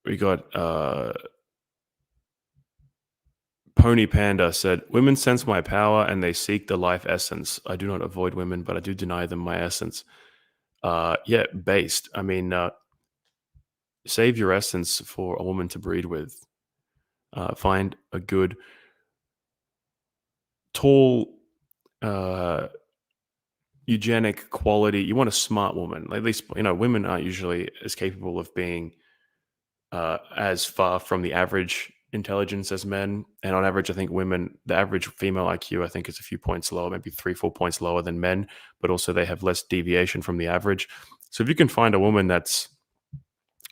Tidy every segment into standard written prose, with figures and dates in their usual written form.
We got Pony Panda said, "Women sense my power and they seek the life essence. I do not avoid women, but I do deny them my essence." Yeah, based. I mean, save your essence for a woman to breed with. Find a good, tall, uh, eugenic quality. You want a smart woman. At least, women aren't usually as capable of being as far from the average intelligence as men. And on average, I think women, the average female IQ, I think is a few points lower, maybe 3, 4 points lower than men, but also they have less deviation from the average. So if you can find a woman that's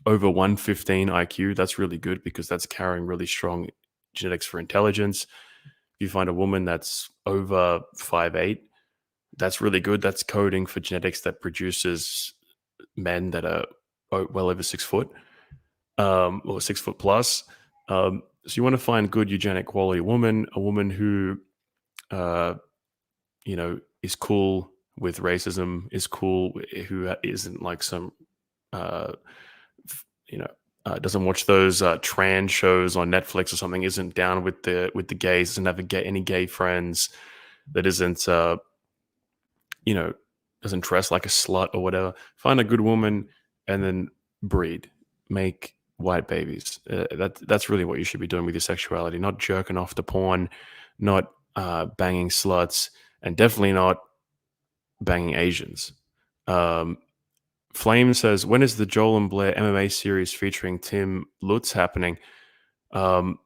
over 115 IQ, that's really good because that's carrying really strong genetics for intelligence. If you find a woman that's over 5'8", that's really good. That's coding for genetics that produces men that are well over 6 foot, or 6 foot plus. So you want to find good eugenic quality woman, a woman who, uh, is cool with racism, is cool, who isn't like some, uh, you know, doesn't watch those trans shows on Netflix or something, isn't down with the gays, doesn't have any gay friends, that isn't, you know, doesn't dress like a slut or whatever. Find a good woman and then breed, make white babies. That's really what you should be doing with your sexuality, not jerking off to porn, not banging sluts, and definitely not banging Asians. Um, Flame says, when is the Joel and Blair MMA series featuring Tim Lutz happening? Um,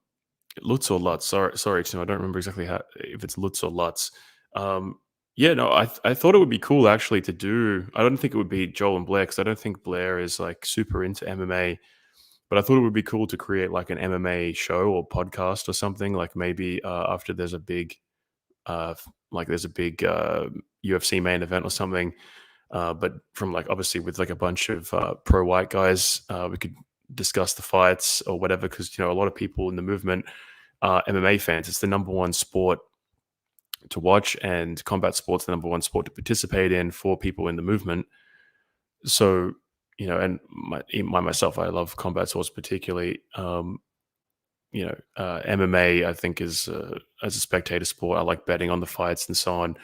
Lutz or Lutz? Sorry, Tim. I don't remember exactly if it's Lutz or Lutz. Um, yeah, no, I thought it would be cool actually to do. I don't think it would be Joel and Blair because I don't think Blair is like super into MMA. But I thought it would be cool to create like an MMA show or podcast or something. Like maybe after there's a big, UFC main event or something. But from like obviously with like a bunch of pro white guys, we could discuss the fights or whatever. Because a lot of people in the movement are MMA fans. It's the number one sport to watch, and combat sports the number one sport to participate in for people in the movement. So and myself, I love combat sports particularly. MMA I think is as a spectator sport. I like betting on the fights and so on,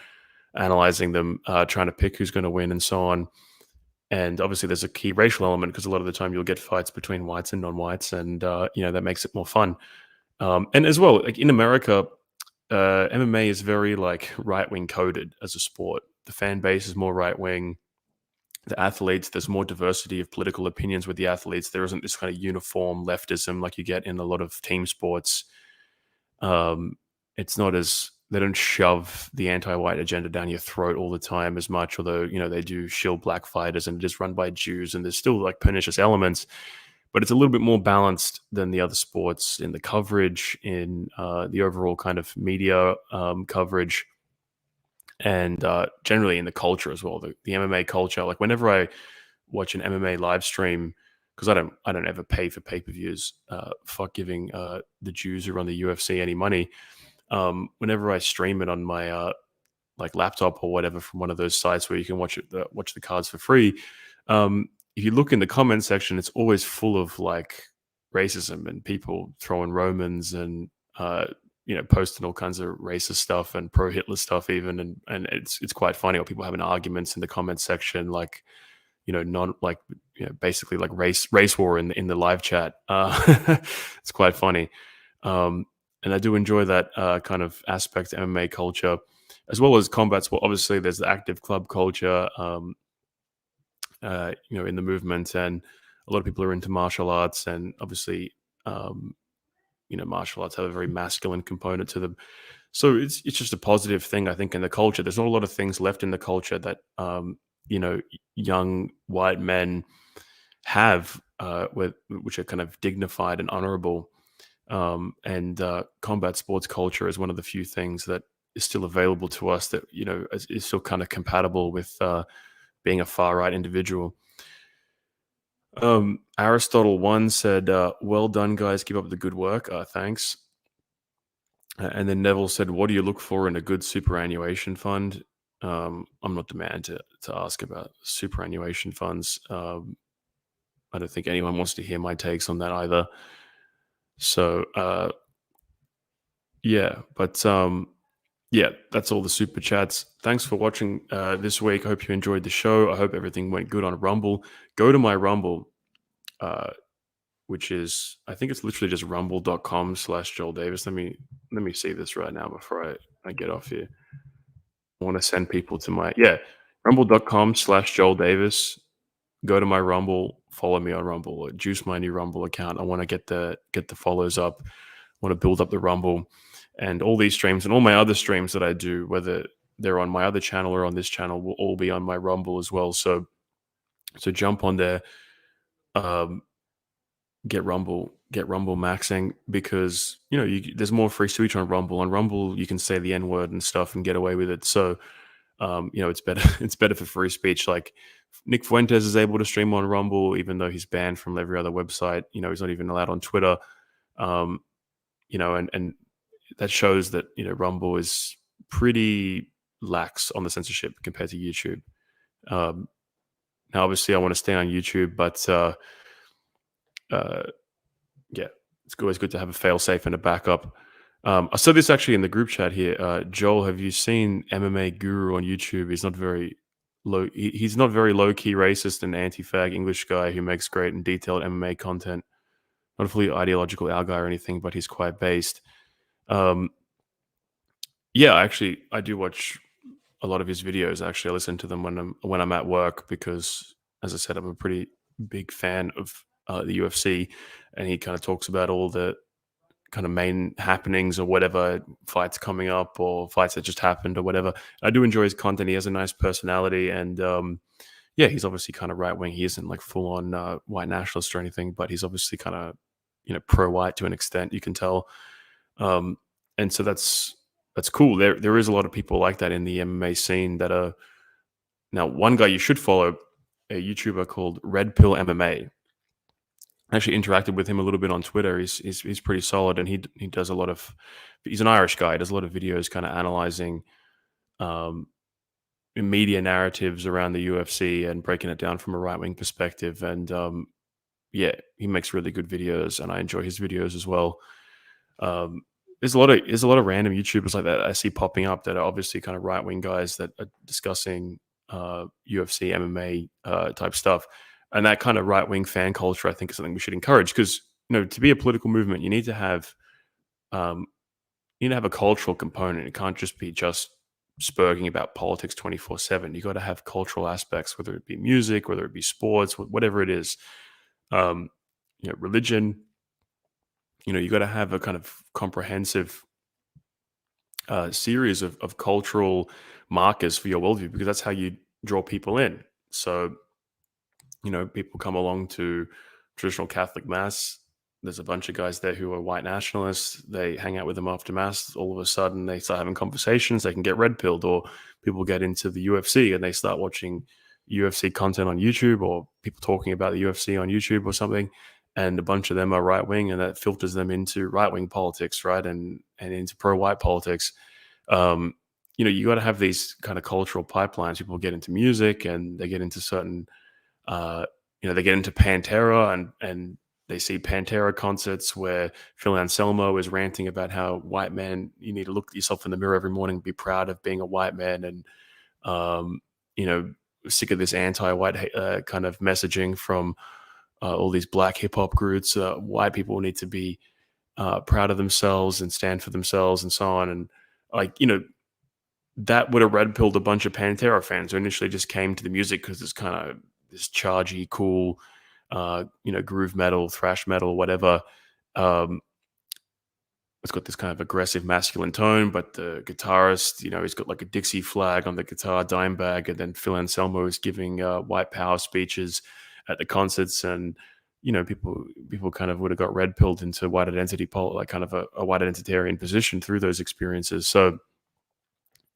analyzing them, trying to pick who's going to win and so on. And obviously, there's a key racial element because a lot of the time you'll get fights between whites and non-whites, and that makes it more fun. And as well, like in America, MMA is very like right-wing coded as a sport. The fan base is more right-wing. The athletes, there's more diversity of political opinions with the athletes. There isn't this kind of uniform leftism like you get in a lot of team sports. It's not as, they don't shove the anti-white agenda down your throat all the time as much, although they do shill black fighters and it is run by Jews, and there's still like pernicious elements, but it's a little bit more balanced than the other sports in the coverage, in the overall kind of media coverage, and generally in the culture as well. The MMA culture, like whenever I watch an MMA live stream, because I don't ever pay for pay-per-views. Fuck giving the Jews who run the UFC any money. Whenever I stream it on my like laptop or whatever from one of those sites where you can watch the cards for free, if you look in the comment section, it's always full of like racism and people throwing Romans and posting all kinds of racist stuff and pro Hitler stuff even, and it's quite funny. Or people having arguments in the comment section, like non like basically like race war in the live chat. It's quite funny. And I do enjoy that kind of aspect to MMA culture, as well as combat sport. Obviously, there's the active club culture, in the movement, and a lot of people are into martial arts, and obviously, martial arts have a very masculine component to them. So it's just a positive thing, I think, in the culture. There's not a lot of things left in the culture that young white men have, which are kind of dignified and honorable. And combat sports culture is one of the few things that is still available to us that is still kind of compatible with being a far right individual. Aristotle 1 said, well done guys, keep up the good work. Thanks. And then Neville said, what do you look for in a good superannuation fund? I'm not the man to ask about superannuation funds. I don't think anyone wants to hear my takes on that either. So yeah, but yeah, that's all the super chats. Thanks for watching this week. I hope you enjoyed the show. I hope everything went good on Rumble. Go to my Rumble, uh, which is, I think it's literally just rumble.com/Joel Davis. Let me see this right now before I get off here. I want to send people to my, yeah, rumble.com/Joel Davis. Go to my Rumble, follow me on Rumble, or juice my new Rumble account. I want to get the follows up. I want to build up the Rumble, and all these streams and all my other streams that I do, whether they're on my other channel or on this channel, will all be on my Rumble as well. So jump on there, um, get Rumble maxing, because there's more free speech on Rumble. On Rumble, you can say the N word and stuff and get away with it. So it's better. It's better for free speech. Like Nick Fuentes is able to stream on Rumble, even though he's banned from every other website. He's not even allowed on Twitter. Um, and that shows that Rumble is pretty lax on the censorship compared to YouTube. Um, Now, obviously, I want to stay on YouTube, but uh, yeah, it's always good to have a fail safe and a backup. I said this actually in the group chat here. Joel, have you seen MMA Guru on YouTube? He's not very low. He's not very low key racist and anti fag English guy who makes great and detailed MMA content. Not a fully ideological al guy or anything, but he's quite based. Um, yeah, actually, I do watch a lot of his videos. Actually, I listen to them when I'm at work because, as I said, I'm a pretty big fan of the UFC, and he kind of talks about all the kind of main happenings or whatever, fights coming up or fights that just happened or whatever. I do enjoy his content. He has a nice personality, and yeah, he's obviously kind of right wing. He isn't like full on white nationalist or anything, but he's obviously kind of pro white to an extent. You can tell, um, and so that's cool. There is a lot of people like that in the MMA scene that are now. One guy you should follow, a YouTuber called Red Pill MMA. I actually interacted with him a little bit on Twitter. He's pretty solid, and he does a lot of. He's an Irish guy. He does a lot of videos, kind of analyzing um, media narratives around the UFC and breaking it down from a right wing perspective. And yeah, he makes really good videos, and I enjoy his videos as well. Um, there's a lot of random YouTubers like that I see popping up that are obviously kind of right wing guys that are discussing UFC, MMA type stuff, and that kind of right wing fan culture I think is something we should encourage, because to be a political movement um, you need to have a cultural component. It can't just be just spurging about politics 24/7. You got to have cultural aspects, whether it be music, whether it be sports, whatever it is. Um, religion. You got to have a kind of comprehensive series of cultural markers for your worldview, because that's how you draw people in. So, people come along to traditional Catholic mass. There's a bunch of guys there who are white nationalists. They hang out with them after mass. All of a sudden, they start having conversations. They can get red pilled, or people get into the UFC and they start watching UFC content on YouTube, or people talking about the UFC on YouTube or something. And a bunch of them are right wing, and that filters them into right wing politics, right, and into pro white politics. Um, you got to have these kind of cultural pipelines. People get into music, and they get into certain uh, they get into Pantera, and they see Pantera concerts where Phil Anselmo is ranting about how white men, you need to look at yourself in the mirror every morning and be proud of being a white man, and um, you know, sick of this anti-white kind of messaging from all these black hip hop groups. White people need to be proud of themselves and stand for themselves, and so on. And like that would have red pilled a bunch of Pantera fans who initially just came to the music because it's kind of this chargy, cool, groove metal, thrash metal, whatever. Um, it's got this kind of aggressive masculine tone, but the guitarist, he's got like a Dixie flag on the guitar, Dimebag, and then Phil Anselmo is giving white power speeches at the concerts, and people kind of would have got red pilled into white identity, like kind of a white identitarian position through those experiences. So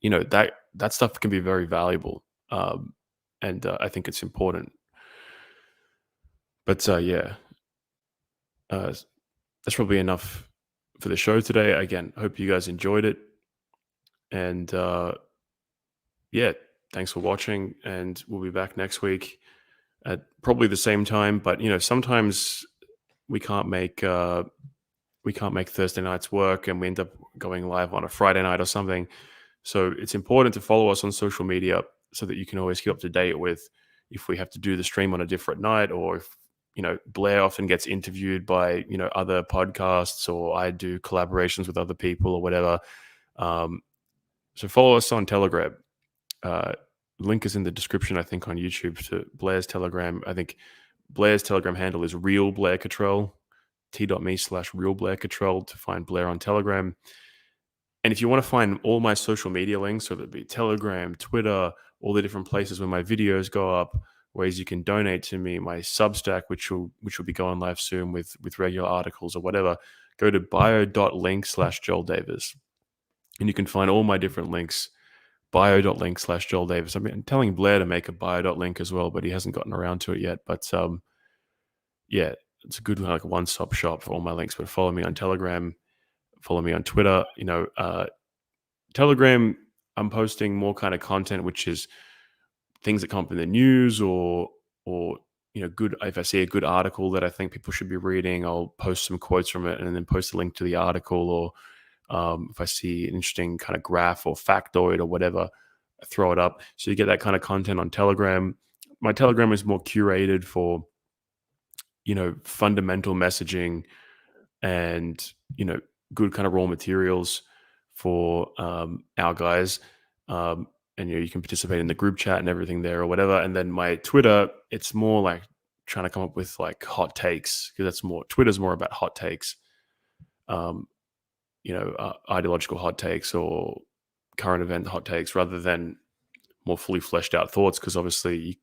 that stuff can be very valuable, and I think it's important. But yeah, uh, that's probably enough for the show today. Again, hope you guys enjoyed it, and yeah, thanks for watching, and we'll be back next week. at probably the same time. But sometimes we can't make Thursday nights work, and we end up going live on a Friday night or something. So it's important to follow us on social media so that you can always keep up to date with if we have to do the stream on a different night, or if Blair often gets interviewed by other podcasts, or I do collaborations with other people or whatever. So follow us on Telegram. Uh, Link is in the description, I think, on YouTube to Blair's Telegram. I think Blair's Telegram handle is Real Blair Control. T.me/Real Blair Control to find Blair on Telegram. And if you want to find all my social media links, so that'd be Telegram, Twitter, all the different places where my videos go up, ways you can donate to me, my Substack, which will be going live soon with regular articles or whatever, go to bio.link/Joel Davis. And you can find all my different links, bio.link/Joel Davis. I'm telling Blair to make a bio.link as well, but he hasn't gotten around to it yet. But yeah, it's a good one-stop shop for all my links. But follow me on Telegram, follow me on Twitter. Telegram, I'm posting more kind of content, which is things that come up in the news, or good. If I see a good article that I think people should be reading, I'll post some quotes from it and then post a link to the article. Or if I see an interesting kind of graph or factoid or whatever, I throw it up. So you get that kind of content on Telegram. My Telegram is more curated for fundamental messaging and good kind of raw materials for our guys. And you can participate in the group chat and everything there or whatever. And then my Twitter, it's more like trying to come up with like hot takes, because Twitter's more about hot takes, ideological hot takes or current event hot takes, rather than more fully fleshed out thoughts. Because obviously,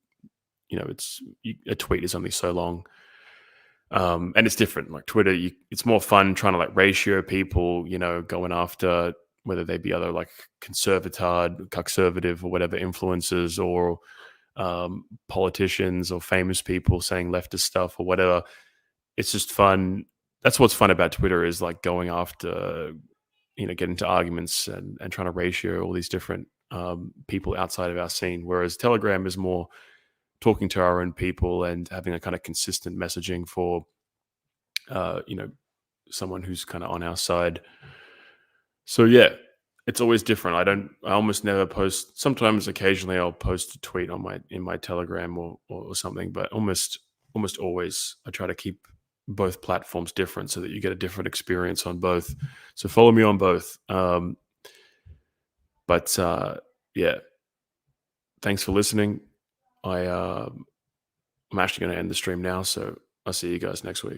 a tweet is only so long. And it's different. Like Twitter, it's more fun trying to like ratio people, going after whether they be other like conservative or whatever influencers, or politicians or famous people saying leftist stuff or whatever. It's just fun. That's what's fun about Twitter, is like going after, get into arguments and trying to ratio all these different people outside of our scene. Whereas Telegram is more talking to our own people and having a kind of consistent messaging for, someone who's kind of on our side. So yeah, it's always different. I almost never post. Sometimes, occasionally, I'll post a tweet in my Telegram or something, but almost always I try to keep both platforms different so that you get a different experience on both. So follow me on both. But yeah, thanks for listening. I'm actually going to end the stream now, so I'll see you guys next week.